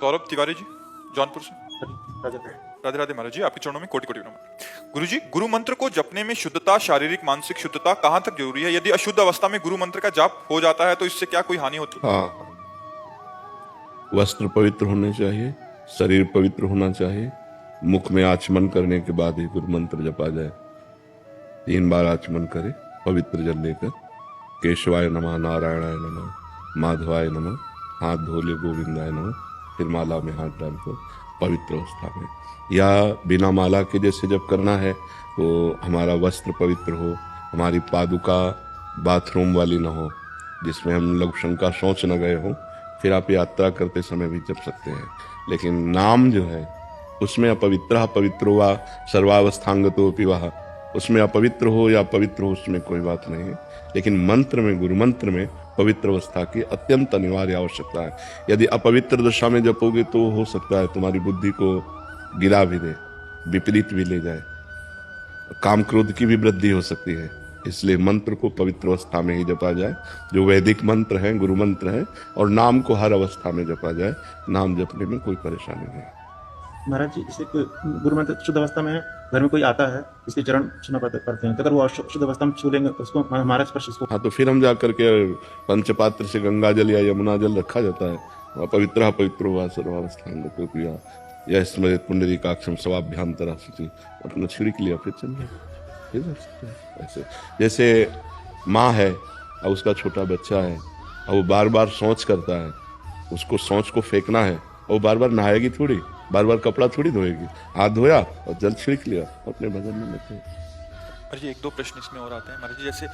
सौरभ तिवारी जी, जौनपुर से। राधे राधे राधे महाराज जी, आपके चरणों में कोटि कोटि नमन। गुरु जी, गुरु मंत्र को जपने में शुद्धता, शारीरिक मानसिक शुद्धता कहाँ तक जरूरी है? यदि अशुद्ध अवस्था में गुरु मंत्र का जाप हो जाता है तो इससे क्या कोई हानि होती है? हाँ, वस्त्र पवित्र होने चाहिए, शरीर पवित्र होना चाहिए। मुख में आचमन करने के बाद ही गुरु मंत्र जपा जाए। 3 बार आचमन करे पवित्र जल लेकर। केशवाय नमः, नारायणाय नमः, माधवाय नमः, हाथ धोले गोविंदाय नमः, फिर माला में हाथ डालकर पवित्र अवस्था में, या बिना माला के जैसे जब करना है तो हमारा वस्त्र पवित्र हो, हमारी पादुका बाथरूम वाली न हो जिसमें हम लघुशंका शौच न गए हों, फिर आप यात्रा करते समय भी जप सकते हैं। लेकिन नाम जो है उसमें अपवित्र पवित्र हुआ सर्वावस्थांगतो पिवाह, उसमें अपवित्र हो या पवित्र हो उसमें कोई बात नहीं है। लेकिन मंत्र में, गुरु मंत्र में पवित्र अवस्था की अत्यंत अनिवार्य आवश्यकता है। यदि अपवित्र दशा में जपोगे तो हो सकता है तुम्हारी बुद्धि को गिरा भी दे, विपरीत भी ले जाए, काम क्रोध की भी वृद्धि हो सकती है। इसलिए मंत्र को पवित्र अवस्था में ही जपा जाए, जो वैदिक मंत्र है, गुरु मंत्र है, और नाम को हर अवस्था में जपा जाए। नाम जपने में कोई परेशानी नहीं है। महाराज जी, जैसे गुरु मंत्र शुद्ध अवस्था में घर में कोई आता है, इसके चरण छूना पड़ते हैं, तो अगर वो शुद्ध अवस्था में छू लेंगे तो उसको हमारा स्पर्श उसको। हाँ, तो फिर हम जाकर के पंचपात्र से गंगा जल या यमुना जल रखा जाता है। पवित्र पवित्र हुआ सर्वावस्थान को किया, यह स्मृत पुंडरीकाक्षम स्वाभ्यांतरा शुचि, अपना छिड़क लिया, फिर चल गया। ऐसे जैसे माँ है और उसका छोटा बच्चा है और वो बार बार शौच करता है, उसको शौच को फेंकना है और बार बार नहाएगी थोड़ी, बार बार कपड़ा थोड़ी धोएगी, हाथ धोया और जल छिड़क लिया, अपने भजन में लगे। महाराज जी, 1-2 प्रश्न इसमें और आते हैं। महाराज जी, जैसे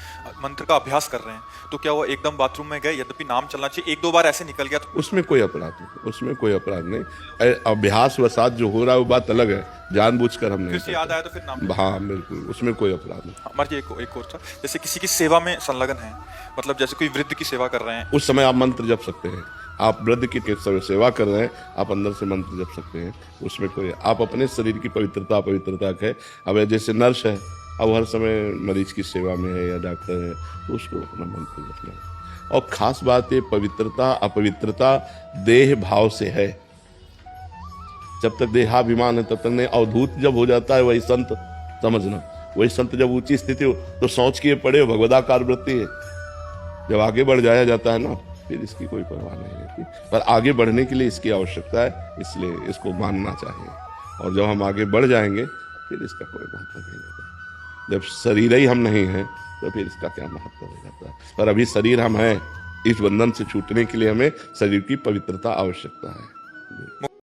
मंत्र का अभ्यास कर रहे हैं तो क्या वो एकदम बाथरूम में गए, यद्यपि नाम चलना चाहिए, 1-2 बार ऐसे निकल गया तो उसमें कोई अपराध नहीं, उसमें कोई अपराध नहीं। अभ्यास वसात जो हो रहा है वो बात अलग है, जानबूझकर हम नहीं फिर याद आया तो फिर नाम। हाँ बिल्कुल, उसमें कोई अपराध नहीं। महाराज जी, एक और था, जैसे किसी की सेवा में संलग्न है, मतलब जैसे कोई वृद्ध की सेवा कर रहे हैं, उस समय आप मंत्र जप सकते हैं। आप वृद्ध की सेवा कर रहे हैं, आप अंदर से मंत्र जप सकते हैं। उसमें कोई, आप अपने शरीर की पवित्रता है। अब जैसे नर्स है, अब हर समय मरीज की सेवा में है या डॉक्टर है, तो उसको अपना मंत्र जपना है। और खास बात ये, पवित्रता अपवित्रता देह भाव से है। जब तक देहाभिमान है तब तक नहीं। अवधूत जब हो जाता है वही संत समझना, वही संत जब ऊंची स्थिति हो तो सोच किए पड़े भगवदाकार वृत्ति है। जब आगे बढ़ जाया जाता है ना, फिर इसकी कोई परवाह नहीं रहती। पर आगे बढ़ने के लिए इसकी आवश्यकता है, इसलिए इसको मानना चाहिए। और जब हम आगे बढ़ जाएंगे फिर इसका कोई महत्व नहीं रहता। जब शरीर ही हम नहीं हैं तो फिर इसका क्या महत्व रह जाता है। पर अभी शरीर हम हैं, इस बंधन से छूटने के लिए हमें शरीर की पवित्रता आवश्यकता है।